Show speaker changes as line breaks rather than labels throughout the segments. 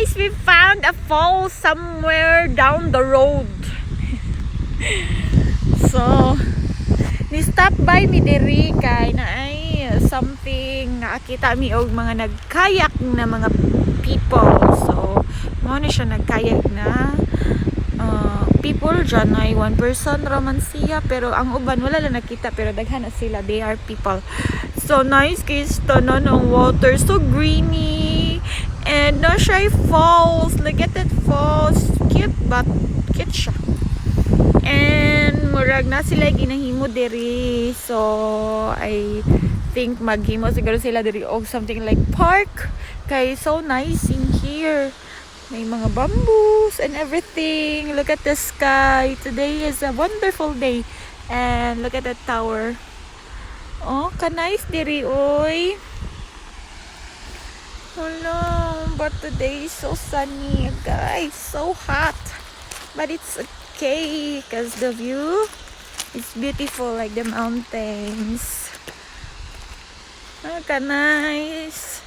guys, we found a fall somewhere down the road. So, ni-stop by mi diri kay na ay something nakakita mi og mga nagkayak na mga people. So, mo na siya nagkayak na people dyan ay one person raman siya, pero ang uban wala lang nakita, pero daghan na sila, they are people. So nice guys, tanan ang water, so greeny, and no siya falls. Look at that falls, cute, but cute siya. And murag na sila ginahimo diri, so I think maghimo siguro sila diri og something like park, kay so nice in here. May mga bamboos and everything. Look at the sky. Today is a wonderful day. And look at that tower. Oh, ka-nice diri, oy. Hello, but today is so sunny, guys. So hot. But it's okay because the view is beautiful, like the mountains. Oh, ka-nice.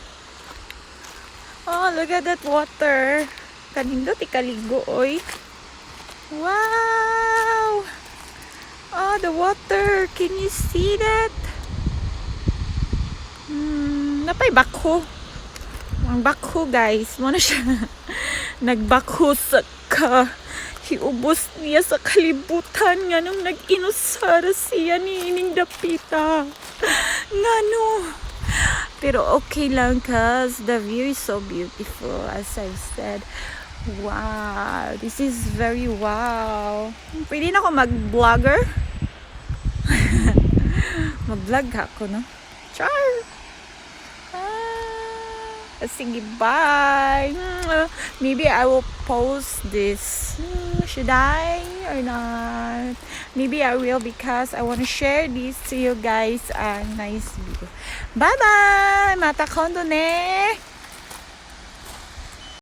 Oh, look at that water. Kanindot ikaligo, oy. Wow! Oh, the water. Can you see that? Napay bakho. Ang bakho, guys. Mo na siya. Nagbakho sa hiubos niya sa kalibutan nga nung nag-inusara siya ni Ining Dapita. Ngano? Pero okay lang cause the view is so beautiful, as I've said. Wow, this is very wow. Pwede na ako mag-vlogger? Mag-vlog ako, no? Char! Sige, bye! Maybe I will post this. Should I or not? Maybe I will because I want to share this to you guys. A nice video. Bye-bye! Mata kondo ne!